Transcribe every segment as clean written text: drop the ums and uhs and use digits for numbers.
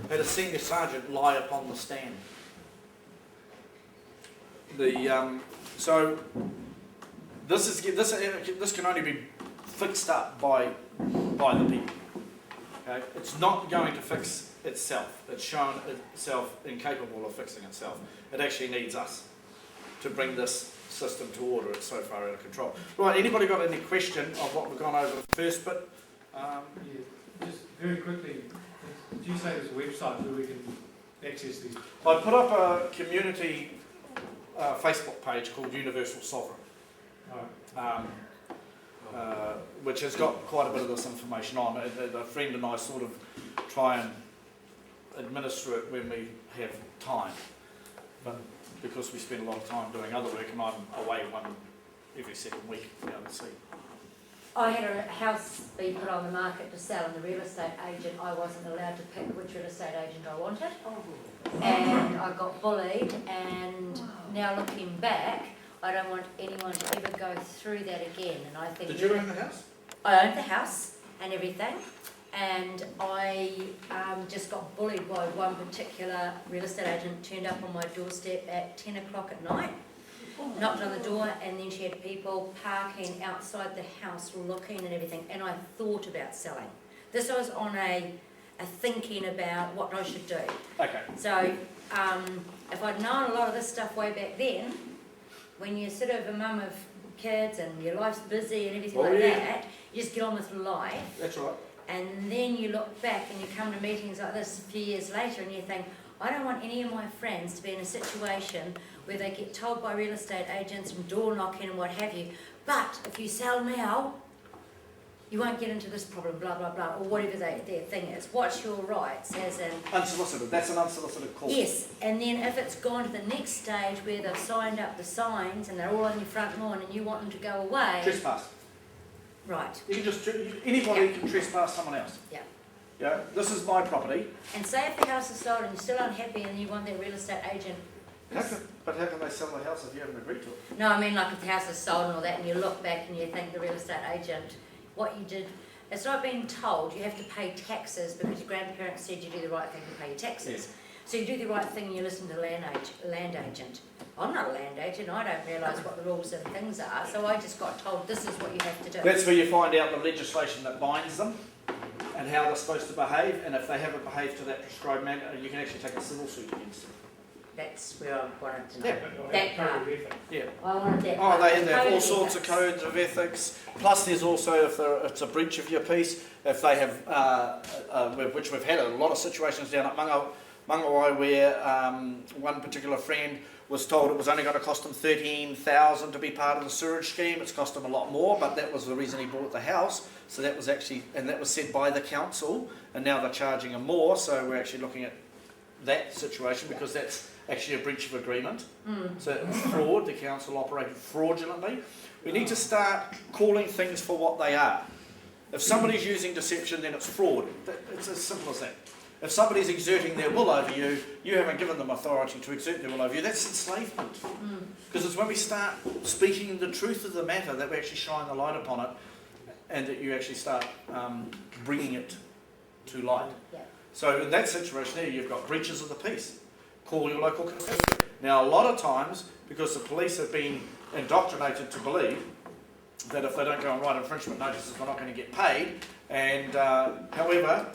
had a senior sergeant lie upon the stand. So this can only be fixed up by the people. Okay? It's not going to fix itself. It's shown itself incapable of fixing itself. It actually needs us to bring this system to order. It's so far out of control. Right, anybody got any question of what we've gone over the first bit? Yeah, just very quickly, did you say there's a website where we can access these? I put up a community Facebook page called Universal Sovereign, which has got quite a bit of this information on. A friend and I sort of try and administer it when we have time, but because we spend a lot of time doing other work and I'm away every second week out at sea. I had a house be put on the market to sell, and the real estate agent, I wasn't allowed to pick which real estate agent I wanted. And I got bullied, and now looking back, I don't want anyone to ever go through that again. And I think. Did you own the house? I owned the house and everything, and I just got bullied by one particular real estate agent. Turned up on my doorstep at 10 o'clock at night. Knocked on the door, and then she had people parking outside the house looking and everything, and I thought about selling. This was on a thinking about what I should do. Okay. So if I'd known a lot of this stuff way back then, when you're sort of a mum of kids and your life's busy and everything that, you just get on with life. That's right. And then you look back and you come to meetings like this a few years later and you think, I don't want any of my friends to be in a situation where they get told by real estate agents and door knocking and what have you, but if you sell now, you won't get into this problem, blah, blah, blah, or whatever their thing is. What's your rights as in... Unsolicited. That's an unsolicited call. Yes, and then if it's gone to the next stage where they've signed up the signs and they're all on your front lawn and you want them to go away... Trespass. Right. You can just... Anybody can trespass someone else. Yeah. Yeah, this is my property. And say if the house is sold and you're still unhappy and you want that real estate agent... But how can they sell the house if you haven't agreed to it? No, I mean like if the house is sold and all that and you look back and you think the real estate agent, what you did, it's not being told you have to pay taxes because your grandparents said you do the right thing to pay your taxes. Yes. So you do the right thing and you listen to the land agent. I'm not a land agent, I don't realise what the rules and things are, so I just got told this is what you have to do. That's where you find out the legislation that binds them and how they're supposed to behave, and if they haven't behaved to that prescribed manner, you can actually take a civil suit against them. That's where I wanted to know. Yeah. That part. Yeah. I wanted that Oh, part. they have Code all of sorts of ethics. codes of ethics. Plus, there's also, if it's a breach of your peace, if they have, which we've had a lot of situations down at Whangarei where one particular friend was told it was only going to cost him $13,000 to be part of the sewerage scheme. It's cost him a lot more, but that was the reason he bought the house. So that was actually, and that was said by the council, and now they're charging him more. So we're actually looking at that situation because that's actually a breach of agreement. So it's fraud. The council operated fraudulently. We need to start calling things for what they are. If somebody's using deception, then it's fraud. It's as simple as that. If somebody's exerting their will over you, you haven't given them authority to exert their will over you. That's enslavement. Because it's when we start speaking the truth of the matter that we actually shine the light upon it, and that you actually start bringing it to light. Yeah. So in that situation there, you've got breaches of the peace. Call your local constable. Now, a lot of times, because the police have been indoctrinated to believe that if they don't go and write infringement notices, they're not going to get paid. And however,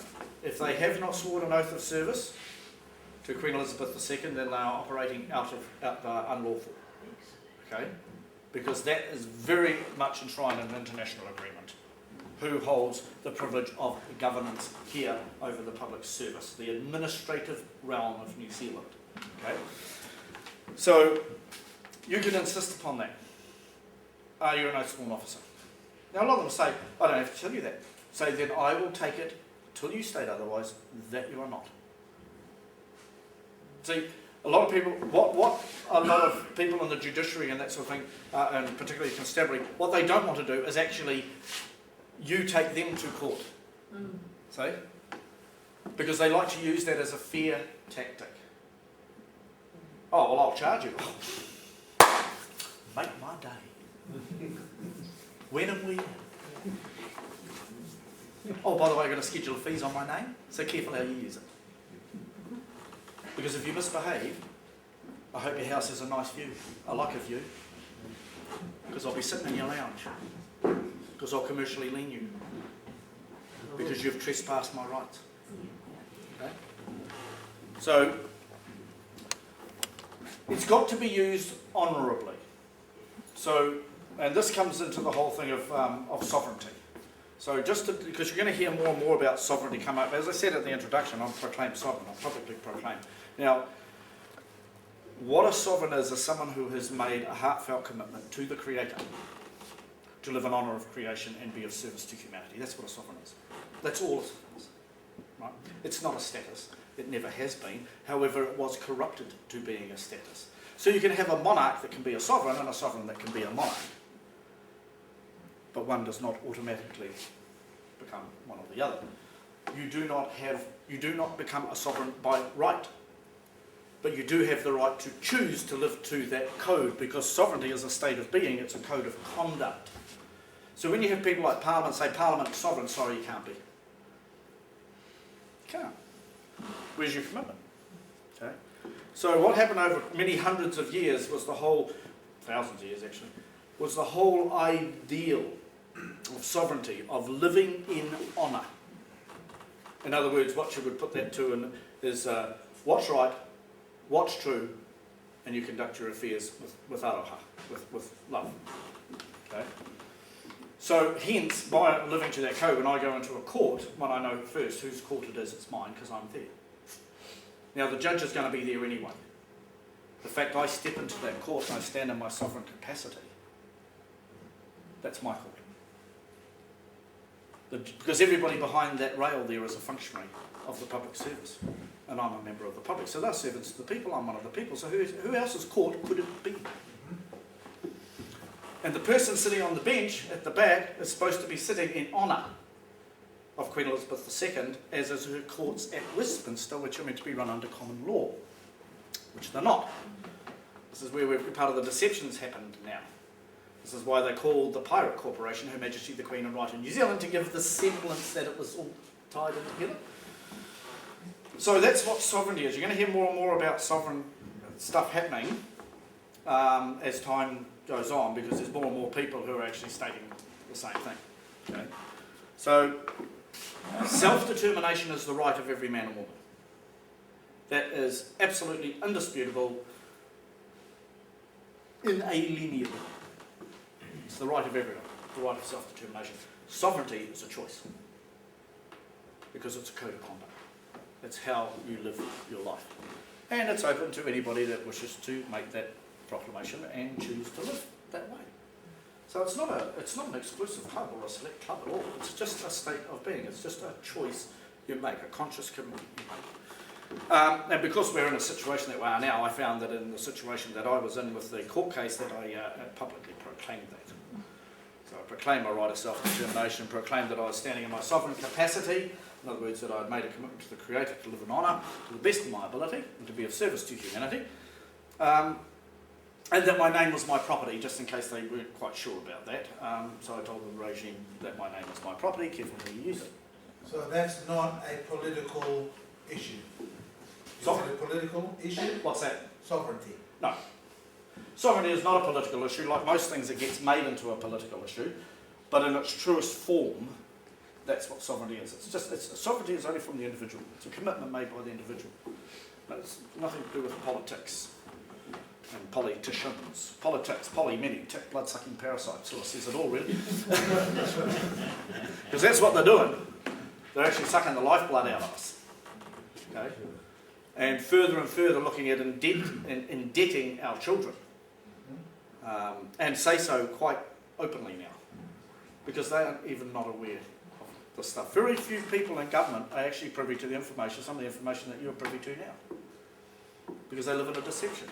if they have not sworn an oath of service to Queen Elizabeth II, then they are operating out unlawful. Okay, because that is very much enshrined in an international agreement. Who holds the privilege of governance here over the public service, the administrative realm of New Zealand. Okay, so you can insist upon that. You're an oath sworn officer. Now a lot of them say, I don't have to tell you that. So then I will take it till you state otherwise that you are not. See, a lot of people, what a lot of people in the judiciary and that sort of thing, and particularly constabulary, what they don't want to do is actually you take them to court. See? Because they like to use that as a fear tactic. Oh, well, I'll charge you. Make my day. When and where? Oh, by the way, I've got a schedule of fees on my name, so careful how you use it. Because if you misbehave, I hope your house has a nice view. I like a view. Because I'll be sitting in your lounge. Because I'll commercially lien you. Because you've trespassed my rights. Okay? So, it's got to be used honourably. So, and this comes into the whole thing of sovereignty. So because you're going to hear more and more about sovereignty come up. As I said at the introduction, I'm proclaimed sovereign. I'm publicly proclaimed. Now, what a sovereign is someone who has made a heartfelt commitment to the Creator to live in honour of creation and be of service to humanity. That's what a sovereign is. That's all it is. Right? It's not a status. It never has been. However, it was corrupted to being a status. So you can have a monarch that can be a sovereign and a sovereign that can be a monarch. But one does not automatically become one or the other. You do not become a sovereign by right. But you do have the right to choose to live to that code, because sovereignty is a state of being, it's a code of conduct. So when you have people like Parliament say, Parliament is sovereign, sorry, you can't be. You can't. Where's your commitment? Okay. So what happened over many hundreds of years was the whole, thousands of years actually, was the whole ideal of sovereignty, of living in honour. In other words, what you would put that to is what's right, what's true, and you conduct your affairs with aroha, with love. Okay? So hence, by living to that code, when I go into a court, when I know first whose court it is, it's mine, because I'm there. Now the judge is going to be there anyway. The fact I step into that court and I stand in my sovereign capacity, that's my court. Because everybody behind that rail there is a functionary of the public service. And I'm a member of the public. So they're servants to the people, I'm one of the people. So who else's court could it be? And the person sitting on the bench at the back is supposed to be sitting in honour of Queen Elizabeth II, as is her courts at Westminster, which are meant to be run under common law, which they're not. This is where part of the deceptions happened now. This is why they called the Pirate Corporation Her Majesty the Queen and Right in New Zealand, to give the semblance that it was all tied in together. So that's what sovereignty is. You're going to hear more and more about sovereign stuff happening as time goes on, because there's more and more people who are actually stating the same thing. Okay? So self-determination is the right of every man and woman. That is absolutely indisputable, inalienable. It's the right of everyone, the right of self-determination. Sovereignty is a choice, because it's a code of conduct. It's how you live your life. And it's open to anybody that wishes to make that proclamation and choose to live that way. So it's not an exclusive club or a select club at all. It's just a state of being. It's just a choice you make, a conscious commitment you make. And because we're in a situation that we are now, I found that in the situation that I was in with the court case, that I publicly proclaimed that. So I proclaimed my right of self-determination, proclaimed that I was standing in my sovereign capacity. In other words, that I had made a commitment to the Creator to live in honour to the best of my ability and to be of service to humanity. And that my name was my property, just in case they weren't quite sure about that. So I told the regime that my name was my property, careful how you use it. So that's not a political issue? Is it a political issue? What's that? Sovereignty. No. Sovereignty is not a political issue. Like most things, it gets made into a political issue. But in its truest form, that's what sovereignty is. Sovereignty is only from the individual. It's a commitment made by the individual. But it's nothing to do with politics and politicians. Politics, many, tick, blood-sucking parasites. So it says it all, really. Because that's what they're doing. They're actually sucking the lifeblood out of us. Okay? And further looking at indebting our children. And say so quite openly now. Because they are even not aware of the stuff. Very few people in government are actually privy to the information, some of the information that you're privy to now. Because they live in a deception.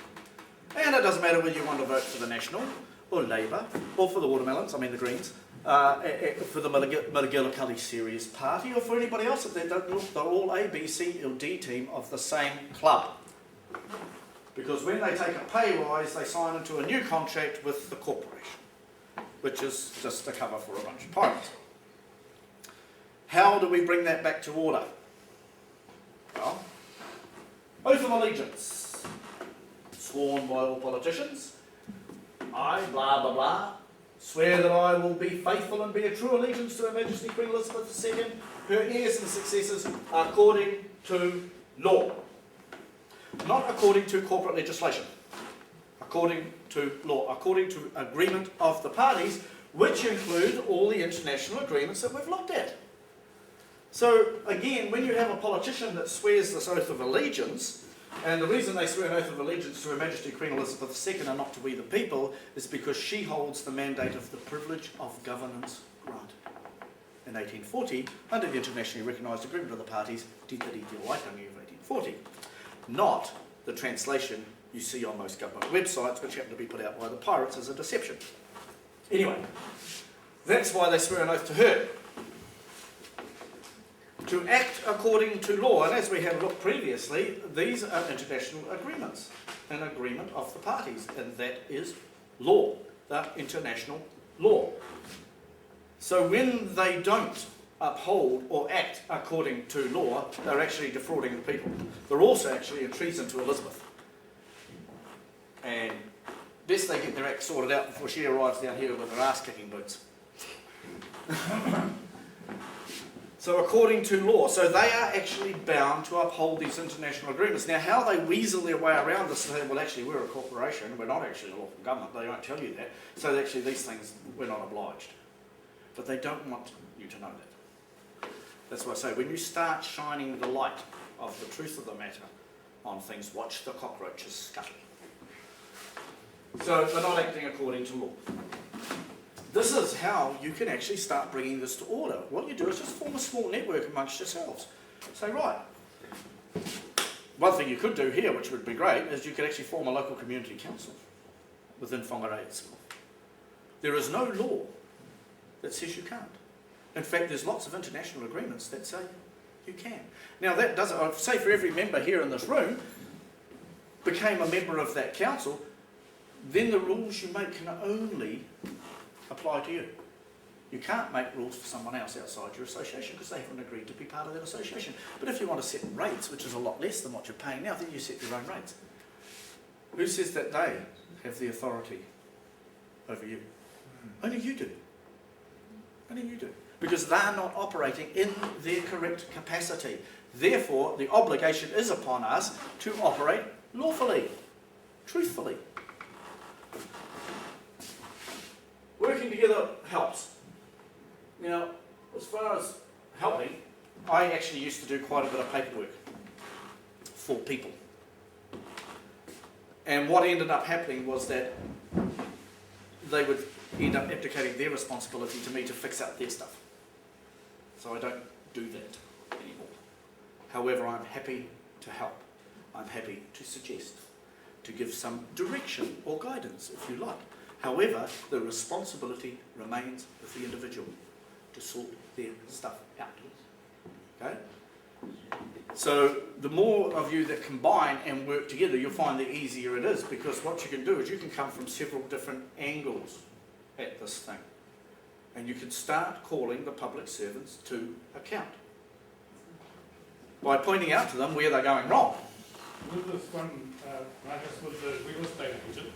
And it doesn't matter whether you want to vote for the National, or Labour, or for the Watermelons, I mean the Greens, for the Marcellus Series Party, or for anybody else. If they don't look, they're all A, B, C, or D team of the same club. Because when they take a pay rise, they sign into a new contract with the corporation, which is just a cover for a bunch of pirates. How how do we bring that back to order? Well, oath of allegiance, sworn by all politicians. I, blah, blah, blah, swear that I will be faithful and bear true allegiance to Her Majesty Queen Elizabeth II, her heirs and successors, according to law. Not according to corporate legislation. According to law. According to agreement of the parties, which include all the international agreements that we've looked at. So, again, when you have a politician that swears this oath of allegiance, and the reason they swear an oath of allegiance to Her Majesty Queen Elizabeth II and not to we the people is because she holds the mandate of the privilege of governance granted. In 1840, under the internationally recognised agreement of the parties, Te Tiriti o Waitangi of 1840. Not the translation you see on most government websites, which happen to be put out by the pirates as a deception. Anyway, that's why they swear an oath to her. To act according to law, and as we have looked previously, these are international agreements, an agreement of the parties, and that is law, the international law. So when they don't uphold or act according to law, they're actually defrauding the people. They're also actually in treason to Elizabeth. And best they get their act sorted out before she arrives down here with her ass-kicking boots. So according to law, so they are actually bound to uphold these international agreements. Now how they weasel their way around this and say, well actually we're a corporation, we're not actually a lawful government, they won't tell you that. So actually these things, we're not obliged. But they don't want you to know that. That's why I say, when you start shining the light of the truth of the matter on things, watch the cockroaches scuttle. So they're not acting according to law. This is how you can actually start bringing this to order. What you do is just form a small network amongst yourselves. Say, right, one thing you could do here, which would be great, is you could actually form a local community council within Whangarei itself. There is no law that says you can't. In fact, there's lots of international agreements that say you can. Now that doesn't, say for every member here in this room became a member of that council, then the rules you make can only apply to you. You can't make rules for someone else outside your association because they haven't agreed to be part of that association. But if you want to set rates, which is a lot less than what you're paying now, then you set your own rates. Who says that they have the authority over you? Only you do. Only you do. Because they're not operating in their correct capacity. Therefore, the obligation is upon us to operate lawfully, truthfully. Working together helps. Now, as far as helping, I actually used to do quite a bit of paperwork for people. And what ended up happening was that they would end up abdicating their responsibility to me to fix up their stuff. So I don't do that anymore. However, I'm happy to help. I'm happy to suggest, to give some direction or guidance if you like. However, the responsibility remains with the individual to sort their stuff out. Okay? So the more of you that combine and work together, you'll find the easier it is, because what you can do is you can come from several different angles at this thing. And you can start calling the public servants to account by pointing out to them where they're going wrong. With this one, Marcus, with the real estate agent,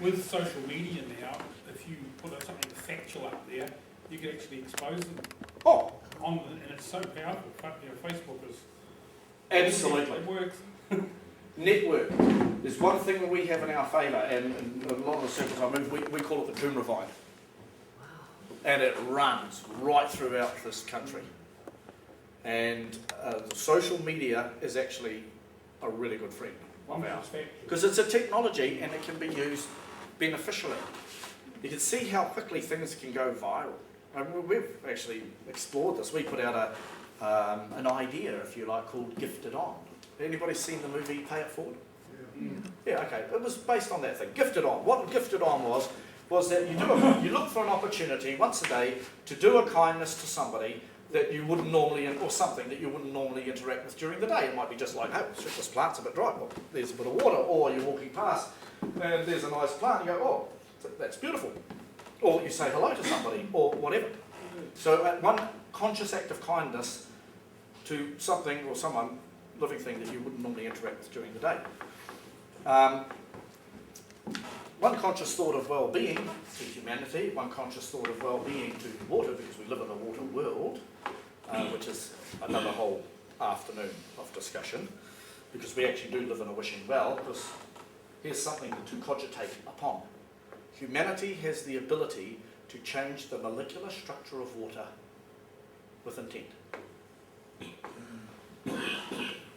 with social media now, if you put something factual up there, you can actually expose them. Oh, And it's so powerful. Facebook is... absolutely. It works. Network is one thing that we have in our favour, and in a lot of the circles I move, we call it the Coomera Vine. And it runs right throughout this country. And the social media is actually a really good friend of ours. Because it's a technology and it can be used beneficially. You can see how quickly things can go viral. And we've actually explored this. We put out an idea, if you like, called Gifted On. Anybody seen the movie Pay It Forward? Yeah, okay. It was based on that thing. Gifted On. What Gifted On was that you look for an opportunity once a day to do a kindness to somebody that you wouldn't normally, or something that you wouldn't normally interact with during the day. It might be just like, hey, this plant's a bit dry. Well, there's a bit of water. Or you're walking past and there's a nice plant. You go, oh, that's beautiful. Or you say hello to somebody or whatever. So one conscious act of kindness to something or someone, living thing that you wouldn't normally interact with during the day. One conscious thought of well-being to humanity, one conscious thought of well-being to water, because we live in a water world, which is another whole afternoon of discussion, because we actually do live in a wishing well, because here's something to cogitate upon. Humanity has the ability to change the molecular structure of water with intent.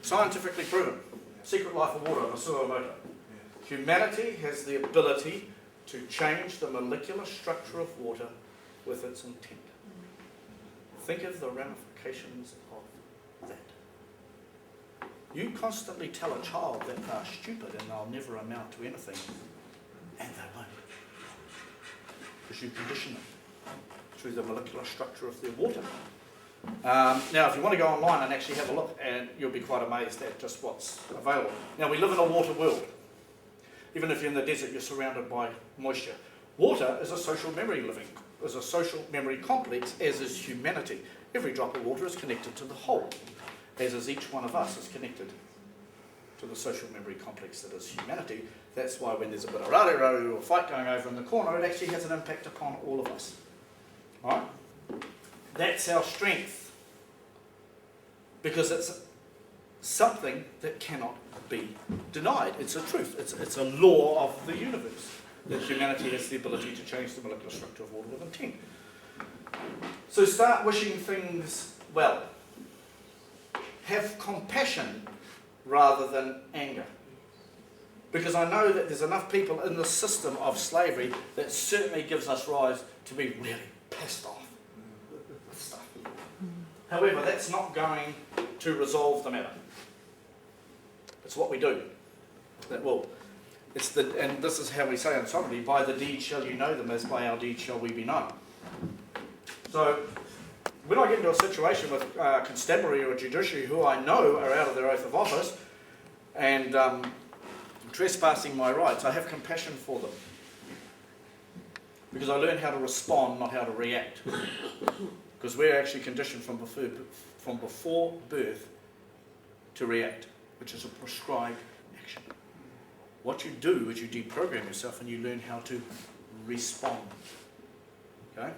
Scientifically proven. Secret life of water, Marcellus De Pavelly. Humanity has the ability to change the molecular structure of water with its intent. Think of the ramifications of that. You constantly tell a child that they're stupid and they'll never amount to anything, and they won't. Because you condition them through the molecular structure of their water. Now, if you want to go online and actually have a look, and you'll be quite amazed at just what's available. Now, we live in a water world. Even if you're in the desert, you're surrounded by moisture. Water is a social memory is a social memory complex, as is humanity. Every drop of water is connected to the whole, as is each one of us is connected to the social memory complex that is humanity. That's why when there's a bit of rah-rah-rah or fight going over in the corner, it actually has an impact upon all of us. Right? That's our strength, because it's something that cannot be denied. It's a truth. It's a law of the universe that humanity has the ability to change the molecular structure of water with intent. So start wishing things well. Have compassion rather than anger. Because I know that there's enough people in the system of slavery that certainly gives us rise to be really pissed off with stuff. However, that's not going to resolve the matter. It's what we do that will. And this is how we say in sovereignty, by the deed shall you know them, as by our deed shall we be known. So when I get into a situation with constabulary or judiciary who I know are out of their oath of office and trespassing my rights, I have compassion for them. Because I learn how to respond, not how to react. Because we're actually conditioned from before birth to react, which is a prescribed action. What you do is you deprogram yourself and you learn how to respond. Okay?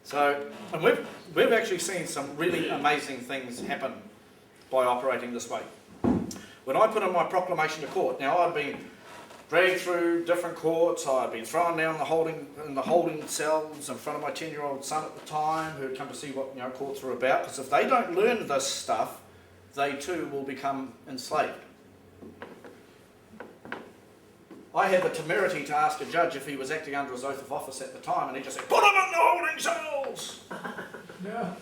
So, and we've actually seen some really amazing things happen by operating this way. When I put in my proclamation to court, now I'd been dragged through different courts, I'd been thrown down in the holding cells in front of my 10-year-old son at the time, who had come to see what courts were about, because if they don't learn this stuff, they too will become enslaved. I had the temerity to ask a judge if he was acting under his oath of office at the time, and he just said, "Put him in the holding cells!" Yeah.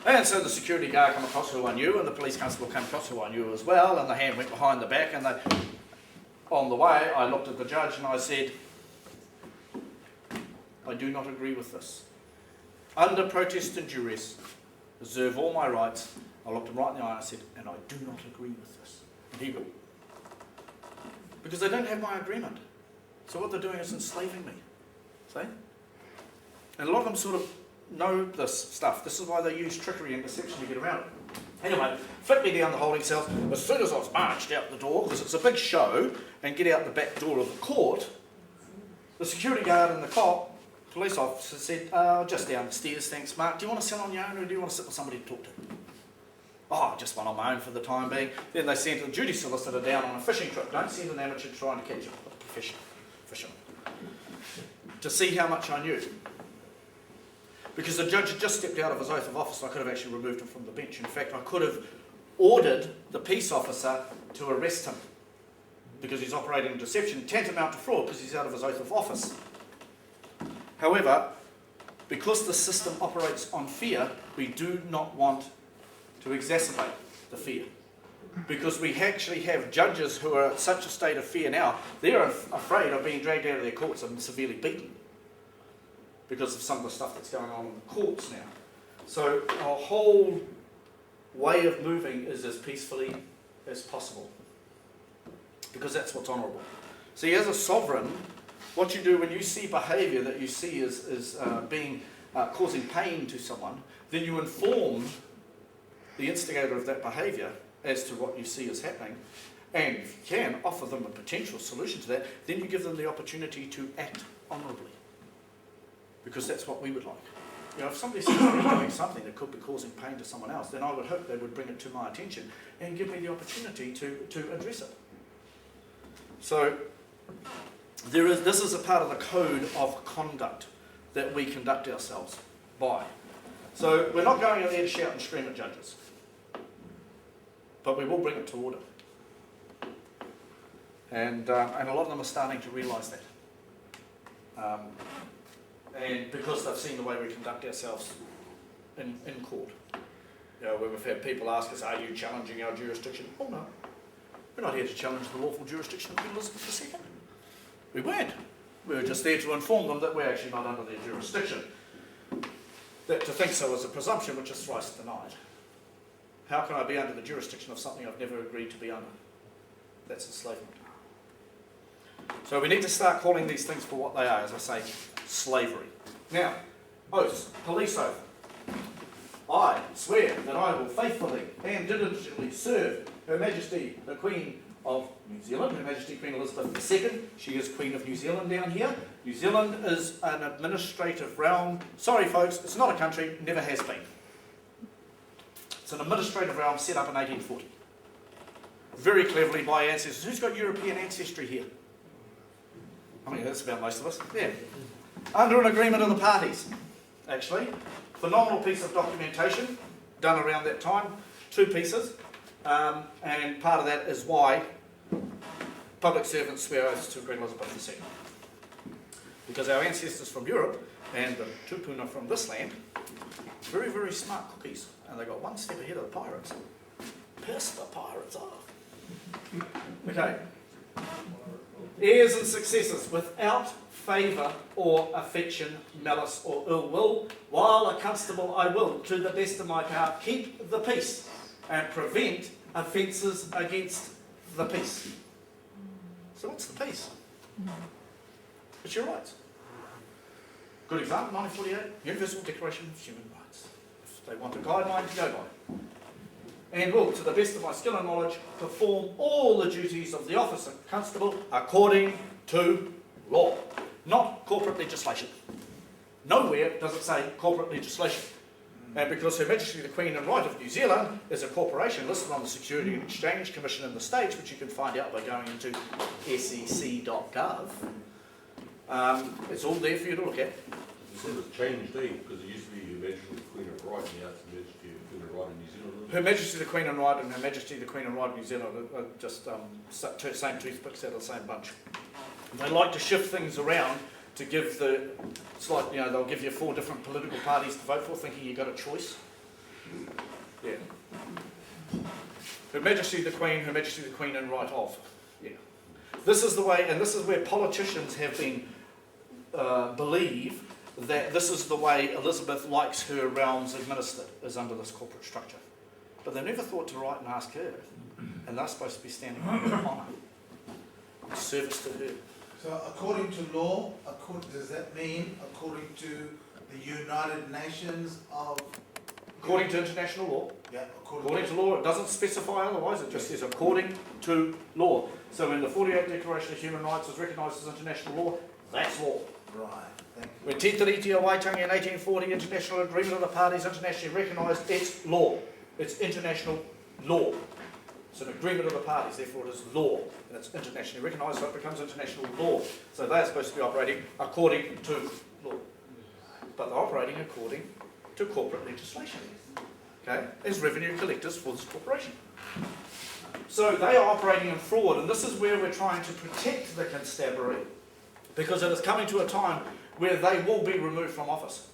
And so the security guard came across who I knew, and the police constable came across who I knew as well, and the hand went behind the back, and on the way I looked at the judge and I said, "I do not agree with this. Under protest and duress, reserve all my rights." I looked him right in the eye and I said, "And I do not agree with this." And he went, because they don't have my agreement. So what they're doing is enslaving me. See? And a lot of them sort of know this stuff. This is why they use trickery and deception to get around it. Anyway, fit me down the holding cells. As soon as I was marched out the door, because it's a big show, and get out the back door of the court, the security guard and the police officer said, "Just down the stairs, thanks, Mark. Do you want to sit on your own, or do you want to sit with somebody to talk to?" "Oh, just one on my own for the time being." Then they sent a duty solicitor down on a fishing trip. Don't send an amateur trying to catch a professional fisherman. To see how much I knew. Because the judge had just stepped out of his oath of office, I could have actually removed him from the bench. In fact, I could have ordered the peace officer to arrest him because he's operating deception, tantamount to fraud because he's out of his oath of office. However, because the system operates on fear, we do not want to exacerbate the fear. Because we actually have judges who are at such a state of fear now, they're afraid of being dragged out of their courts and severely beaten because of some of the stuff that's going on in the courts now. So our whole way of moving is as peacefully as possible, because that's what's honourable. See, as a sovereign, what you do when you see behaviour that you see as being causing pain to someone, then you inform the instigator of that behaviour as to what you see is happening, and if you can offer them a potential solution to that, then you give them the opportunity to act honourably, because that's what we would like. You know, if somebody sees me doing something that could be causing pain to someone else, then I would hope they would bring it to my attention and give me the opportunity to address it. So this is a part of the code of conduct that we conduct ourselves by. So we're not going in there to shout and scream at judges, but we will bring it to order. And a lot of them are starting to realise that. And because they've seen the way we conduct ourselves in court. You know, where we've had people ask us, are you challenging our jurisdiction? Oh no, we're not here to challenge the lawful jurisdiction of Queen Elizabeth II. We weren't. We were just there to inform them that we're actually not under their jurisdiction. That to think so is a presumption which is thrice denied. How can I be under the jurisdiction of something I've never agreed to be under? That's enslavement. So we need to start calling these things for what they are, as I say, slavery. Now, oaths, police oath. I swear that I will faithfully and diligently serve Her Majesty the Queen of New Zealand, Her Majesty Queen Elizabeth II. She is Queen of New Zealand down here. New Zealand is an administrative realm. Sorry folks, it's not a country, never has been. It's an administrative realm set up in 1840. Very cleverly by ancestors. Who's got European ancestry here? I mean, that's about most of us. Yeah. Under an agreement of the parties, actually. Phenomenal piece of documentation done around that time. 2 pieces. And part of that is why public servants swear oaths to Queen Elizabeth II. Because our ancestors from Europe and the tupuna from this land, very, very smart cookies. And they got one step ahead of the pirates. Piss the pirates off. Okay. Heirs and successors without favour or affection, malice or ill will, while a constable I will, to the best of my power, keep the peace and prevent offences against the peace. So what's the peace? It's your rights. Good example, 1948, Universal Declaration of Human Rights. If they want a guideline to go by. And will, to the best of my skill and knowledge, perform all the duties of the office of constable according to law, not corporate legislation. Nowhere does it say corporate legislation. And because Her Majesty the Queen and Right of New Zealand is a corporation listed on the Security and Exchange Commission in the States, which you can find out by going into sec.gov, it's all there for you to look at. You said it's changed, because it used to be Her Majesty the Queen of Right, and now it's Her Majesty the Queen of Right of New Zealand. Her Majesty the Queen and Right and Her Majesty the Queen and Right of New Zealand are just same toothpicks out of the same bunch. They like to shift things around to give the, it's like, you know, they'll give you 4 different political parties to vote for, thinking you've got a choice. Yeah. Her Majesty the Queen, Her Majesty the Queen and Right of. Yeah. This is the way, and this is where politicians have been, believe that this is the way Elizabeth likes her realms administered, is under this corporate structure. But they never thought to write and ask her, and they're supposed to be standing on her honour, service to her. So according to law, does that mean according to the United Nations of... According to international law. Yeah, According to law, it doesn't specify otherwise, it just says according to law. So when the 48 Declaration of Human Rights was recognised as international law, that's law. Right, thank you. When Te Tiriti o Waitangi in 1840, international agreement of the parties internationally recognised, it's law. It's international law. It's an agreement of the parties, therefore it is law, and it's internationally recognised, so it becomes international law. So they're supposed to be operating according to law. But they're operating according to corporate legislation, okay, as revenue collectors for this corporation. So they are operating in fraud, and this is where we're trying to protect the constabulary, because it is coming to a time where they will be removed from office,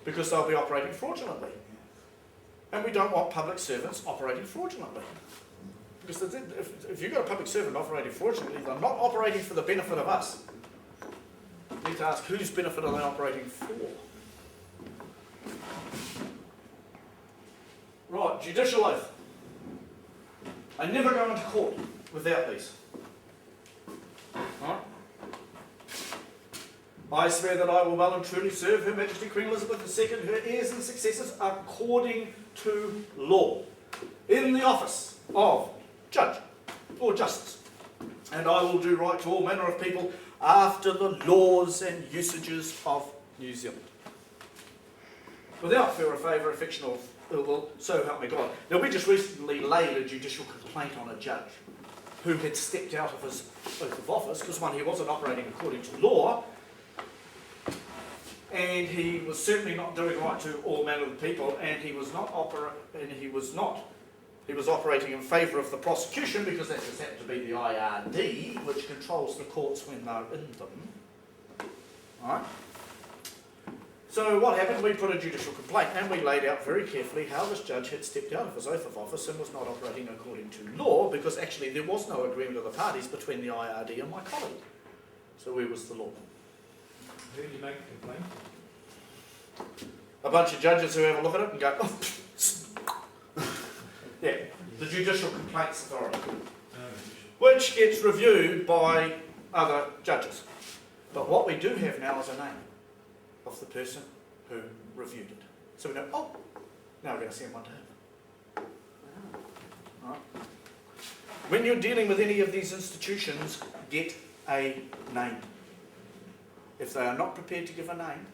because they'll be operating fraudulently. And we don't want public servants operating fraudulently. Because if you've got a public servant operating fraudulently, they're not operating for the benefit of us. You need to ask, whose benefit are they operating for? Right, judicial oath. I never go into court without these. Right? I swear that I will well and truly serve Her Majesty Queen Elizabeth II, her heirs and successors, according to law, in the office of Judge or Justice. And I will do right to all manner of people after the laws and usages of New Zealand, without fear of favour, affection or ill will, so help me God. Now, we just recently laid a judicial complaint on a judge who had stepped out of his oath of office because, one, he wasn't operating according to law, and he was certainly not doing right to all manner of people, and he was operating in favour of the prosecution, because that just happened to be the IRD, which controls the courts when they're in them. Alright? So what happened? We put a judicial complaint, and we laid out very carefully how this judge had stepped out of his oath of office and was not operating according to law, because actually there was no agreement of the parties between the IRD and my colleague. So where was the law? Who did you make the complaint? A bunch of judges who have a look at it and go, oh, yeah, the Judicial Complaints Authority, which gets reviewed by other judges. But what we do have now is a name of the person who reviewed it. So we know, oh, now we're going to send one to him. Right. When you're dealing with any of these institutions, get a name. If they are not prepared to give a name,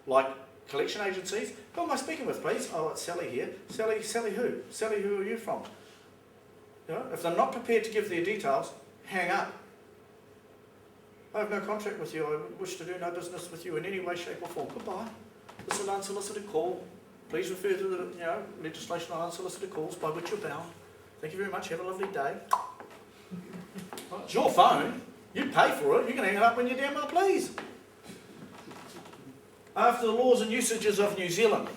like collection agencies, who am I speaking with, please? Oh, it's Sally here. Sally who? Sally, who are you from? You know, if they're not prepared to give their details, hang up. I have no contract with you. I wish to do no business with you in any way, shape or form. Goodbye. This is an unsolicited call. Please refer to the legislation on unsolicited calls by which you're bound. Thank you very much. Have a lovely day. It's your phone. You pay for it. You can hang it up when you damn well please. After the laws and usages of New Zealand.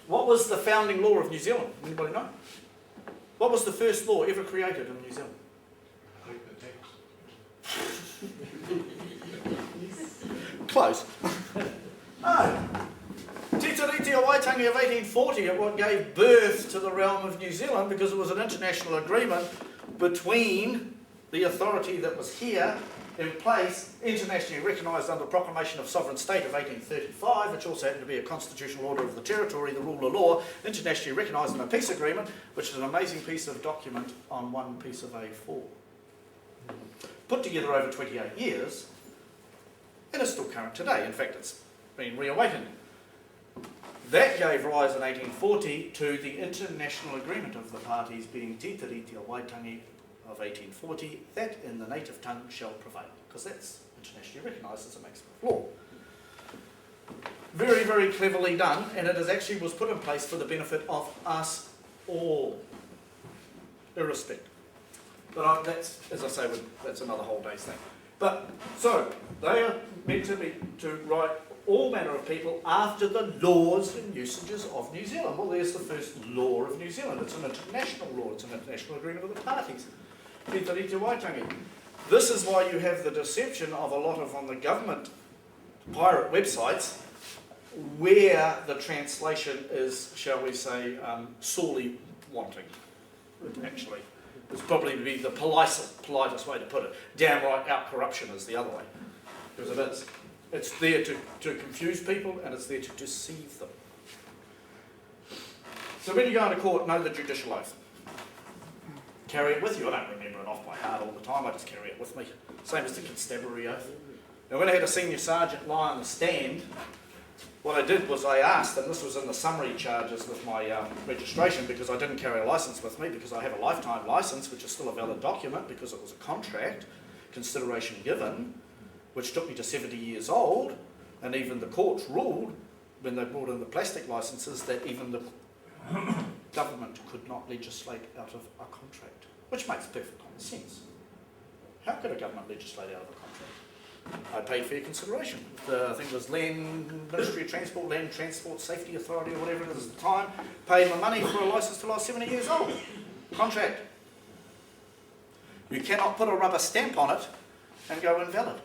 What was the founding law of New Zealand? Anybody know? What was the first law ever created in New Zealand? Close. No. Te Tiriti o Waitangi of 1840 are what gave birth to the realm of New Zealand, because it was an international agreement between the authority that was here in place, internationally recognised under the Proclamation of Sovereign State of 1835, which also happened to be a constitutional order of the territory, the rule of law, internationally recognised in a peace agreement, which is an amazing piece of document on one piece of A4. Put together over 28 years, and it's still current today. In fact, it's been reawakened. That gave rise in 1840 to the international agreement of the parties being Te Tiriti o Waitangi of 1840, that in the native tongue shall prevail, because that's internationally recognised as a maximum of law. Very, very cleverly done, and it actually was put in place for the benefit of us all, irrespective. But that's, as I say, that's another whole day's thing. But, so, they are meant to write all manner of people after the laws and usages of New Zealand. Well, there's the first law of New Zealand. It's an international law. It's an international agreement of the parties. Te Tiriti Waitangi. This is why you have the deception of a lot of on the government pirate websites where the translation is, shall we say, sorely wanting, actually. It's probably be the politest way to put it. Downright out corruption is the other way. Because it is. It's there to confuse people, and it's there to deceive them. So when you go into court, know the judicial oath. Carry it with you. I don't remember it off by heart all the time, I just carry it with me. Same as the constabulary oath. Now when I had a senior sergeant lie on the stand, what I did was I asked, and this was in the summary charges with my registration, because I didn't carry a licence with me, because I have a lifetime licence, which is still a valid document, because it was a contract, consideration given, which took me to 70 years old, and even the courts ruled, when they brought in the plastic licences, that even the government could not legislate out of a contract, which makes perfect common sense. How could a government legislate out of a contract? I pay fair consideration. I think it was Ministry of Transport, Land Transport Safety Authority, or whatever it is at the time, paid my money for a licence till I was 70 years old. Contract. You cannot put a rubber stamp on it and go invalid,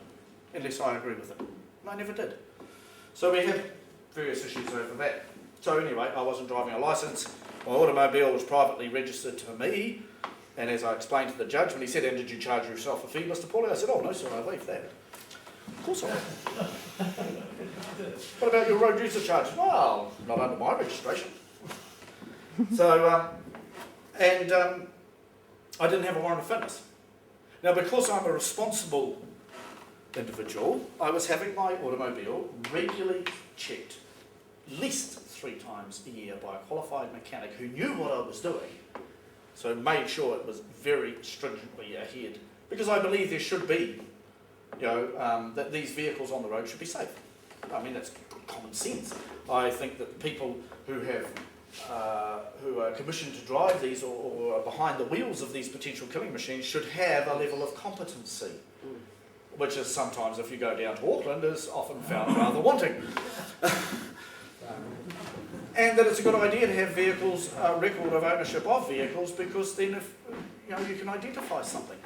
unless I agree with it. And I never did. So we had various issues over that. So anyway, I wasn't driving a licence. My automobile was privately registered to me, and as I explained to the judge when he said, "And did you charge yourself a fee, Mr. Pauly?" I said, "Oh no sir, I waived that." Of course I will. What about your road user charge? Well, not under my registration. So, I didn't have a warrant of fitness. Now, because I'm a responsible individual, I was having my automobile regularly checked at least 3 times a year by a qualified mechanic who knew what I was doing, so made sure it was very stringently ahead. Because I believe there should be, that these vehicles on the road should be safe. I mean, that's common sense. I think that people who are commissioned to drive these or are behind the wheels of these potential killing machines should have a level of competency, which is sometimes, if you go down to Auckland, is often found rather wanting. And that it's a good idea to have vehicles, record of ownership of vehicles, because then if you can identify something.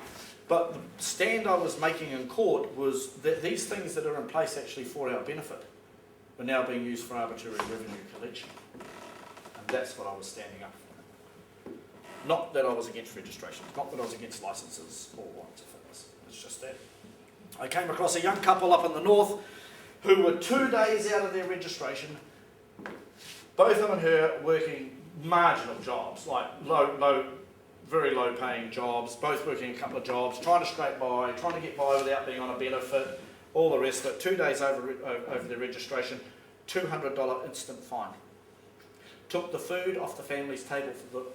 But the stand I was making in court was that these things that are in place actually for our benefit are now being used for arbitrary revenue collection. And that's what I was standing up for. Not that I was against registrations, not that I was against licences or warrants of fitness. It's just that. I came across a young couple up in the north who were 2 days out of their registration, both of them and her working marginal jobs, like very low paying jobs, both working a couple of jobs, trying to scrape by, trying to get by without being on a benefit, all the rest of it. 2 days over their registration, $200 instant fine. Took the food off the family's table for the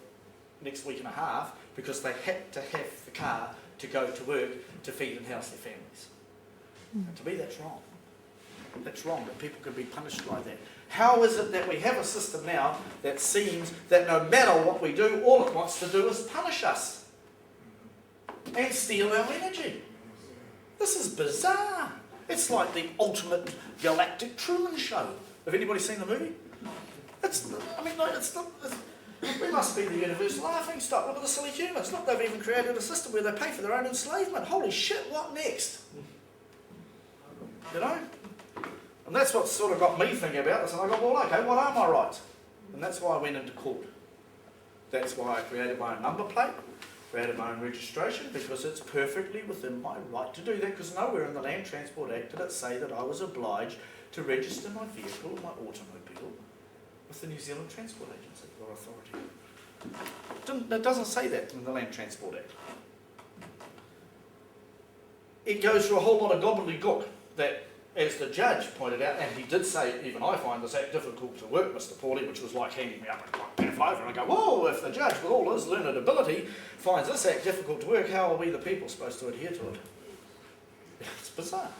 next week and a half because they had to have the car to go to work to feed and house their families. And to me, that's wrong. That's wrong, that people can be punished like that. How is it that we have a system now that seems that no matter what we do, all it wants to do is punish us and steal our energy? This is bizarre. It's like the ultimate galactic Truman Show. Have anybody seen the movie? We must be the universal laughing stock. Look at the silly humans. Look, they've even created a system where they pay for their own enslavement. Holy shit, what next? And that's what sort of got me thinking about this. And I go, well, okay, what are my rights? And that's why I went into court. That's why I created my own number plate, created my own registration, because it's perfectly within my right to do that, because nowhere in the Land Transport Act did it say that I was obliged to register my vehicle or my automobile with the New Zealand Transport Agency or Authority. It doesn't say that in the Land Transport Act. It goes through a whole lot of gobbledygook that, as the judge pointed out, and he did say, even I find this act difficult to work, Mr. Pawley, which was like handing me up a pamphlet over, and I go, whoa, if the judge with all his learned ability finds this act difficult to work, how are we the people supposed to adhere to it? It's bizarre.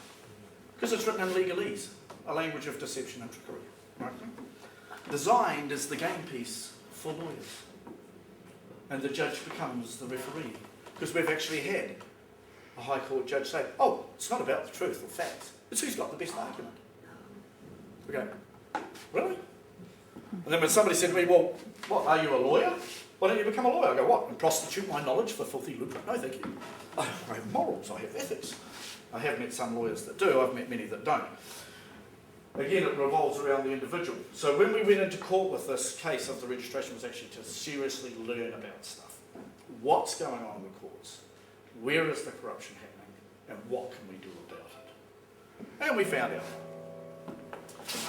Because it's written in legalese, a language of deception and trickery. Right? Designed as the game piece for lawyers. And the judge becomes the referee. Because we've actually had a High Court judge say, oh, it's not about the truth or facts. It's who's got the best argument. We go, really? And then when somebody said to me, well, what, are you a lawyer? Why don't you become a lawyer? I go, what, and prostitute my knowledge for filthy lucre? No, thank you. I have morals, I have ethics. I have met some lawyers that do, I've met many that don't. Again, it revolves around the individual. So when we went into court with this case of the registration was actually to seriously learn about stuff. What's going on in the courts? Where is the corruption happening? And what can we do about it? And we found out.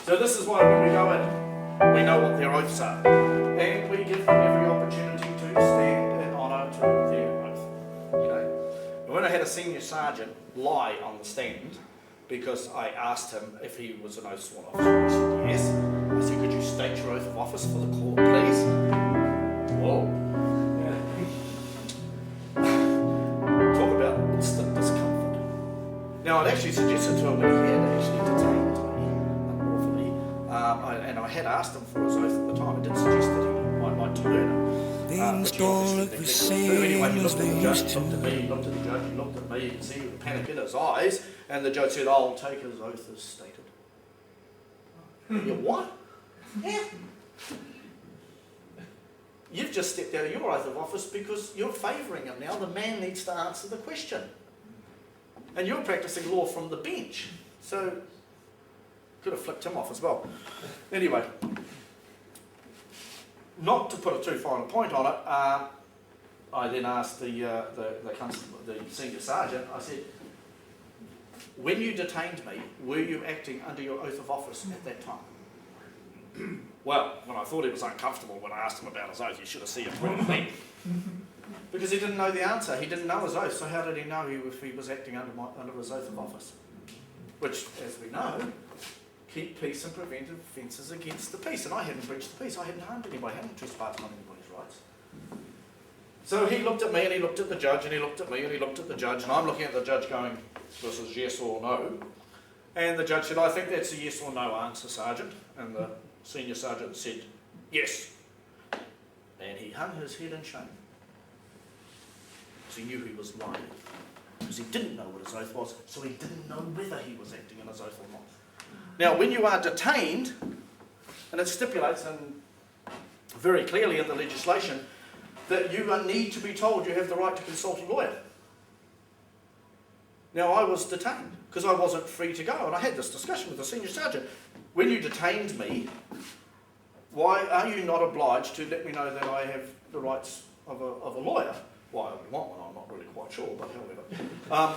So this is why when we go in, we know what their oaths are. And we give them every opportunity to stand in honour to their oath. Okay? And when I had a senior sergeant lie on the stand, because I asked him if he was an oath sworn officer, he said yes. I said, could you state your oath of office for the court, please? Whoa. Talk about instant discomfort. Now, I'd actually suggested to him that he had actually detained me unlawfully, and I had asked him for his oath at the time. I did suggest that he might like to learn it. Things don't look the same as they used to. He looked at the judge, he looked at me, you could see the panic in his eyes, and the judge said, I'll take his oath as stated. You what? Yeah. You've just stepped out of your oath of office because you're favouring him now. The man needs to answer the question. And you're practising law from the bench. So, could have flicked him off as well. Anyway, not to put a too fine a point on it, I then asked the constable, the senior sergeant, I said, when you detained me, were you acting under your oath of office at that time? Well, when I thought he was uncomfortable when I asked him about his oath, you should have seen him with me. Because he didn't know the answer. He didn't know his oath, so how did he know if he was acting under his oath of office? Which, as we know, keep peace and prevent offences against the peace. And I hadn't breached the peace. I hadn't harmed anybody. I hadn't trespassed on anybody's rights. So he looked at me and he looked at the judge and he looked at me and he looked at the judge, and I'm looking at the judge going, this is yes or no. And the judge said, I think that's a yes or no answer, Sergeant. And the senior sergeant said, yes. And he hung his head in shame. Because he knew he was lying. Because he didn't know what his oath was, so he didn't know whether he was acting in his oath or not. Now, when you are detained, and it stipulates very clearly in the legislation that you need to be told you have the right to consult a lawyer. Now, I was detained because I wasn't free to go, and I had this discussion with the senior sergeant. When you detained me, why are you not obliged to let me know that I have the rights of a lawyer? Why I would want one, I'm not really quite sure, but however.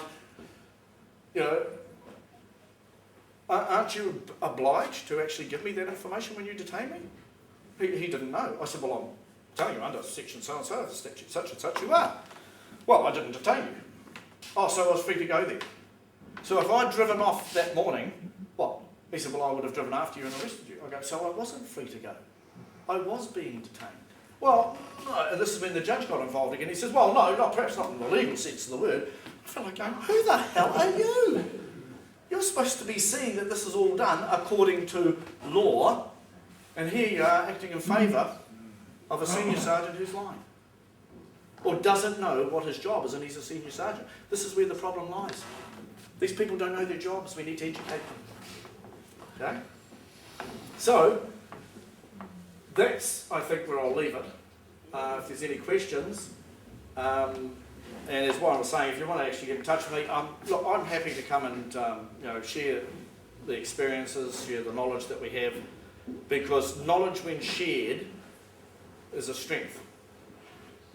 Aren't you obliged to actually give me that information when you detain me? He didn't know. I said, well, I'm telling you under section so-and-so of the statute, such and such you are. Well, I didn't detain you. Oh, so I was free to go then. So if I'd driven off that morning, what? He said, well, I would have driven after you and arrested you. I go, so I wasn't free to go. I was being detained. Well, no, and this is when the judge got involved again. He says, well, no, perhaps not in the legal sense of the word. I felt like going, who the hell are you? You're supposed to be seeing that this is all done according to law, and here you are acting in favour of a senior sergeant who's lying. Or doesn't know what his job is, and he's a senior sergeant. This is where the problem lies. These people don't know their jobs. We need to educate them. Okay? So, that's, I think, where I'll leave it. If there's any questions, and as what I was saying, if you want to actually get in touch with me, look, I'm happy to come and share the experiences, share the knowledge that we have, because knowledge when shared is a strength.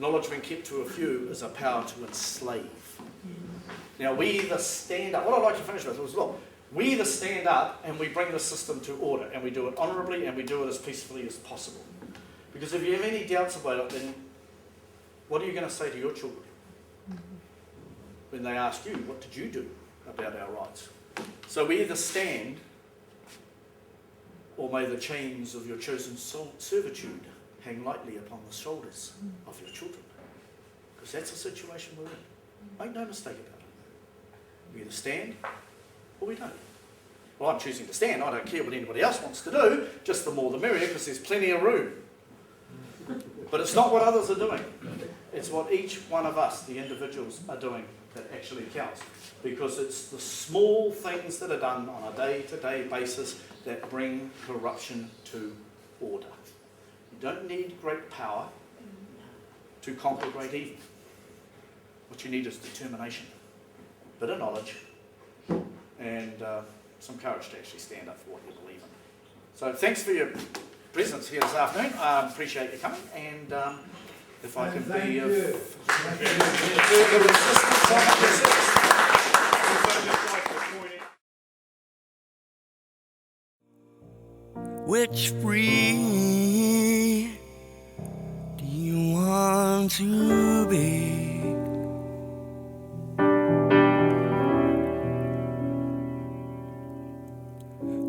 Knowledge when kept to a few is a power to enslave. Now we either stand up, what I'd like to finish with was, look, we either stand up and we bring the system to order, and we do it honourably and we do it as peacefully as possible. Because if you have any doubts about it, then what are you going to say to your children when they ask you, what did you do about our rights? So we either stand, or may the chains of your chosen servitude hang lightly upon the shoulders of your children. Because that's the situation we're in. Make no mistake about it. We either stand, or we don't. Well, I'm choosing to stand. I don't care what anybody else wants to do. Just the more the merrier, because there's plenty of room. But it's not what others are doing. It's what each one of us, the individuals, are doing that actually counts. Because it's the small things that are done on a day-to-day basis that bring corruption to order. You don't need great power to conquer great evil. What you need is determination, a bit of knowledge, and some courage to actually stand up for what you believe in. So thanks for your presence here this afternoon. I appreciate you coming, and if I can be of further assistance, I'll have your service. Which breed do you want to be?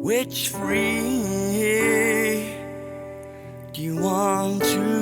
Which breed do you want to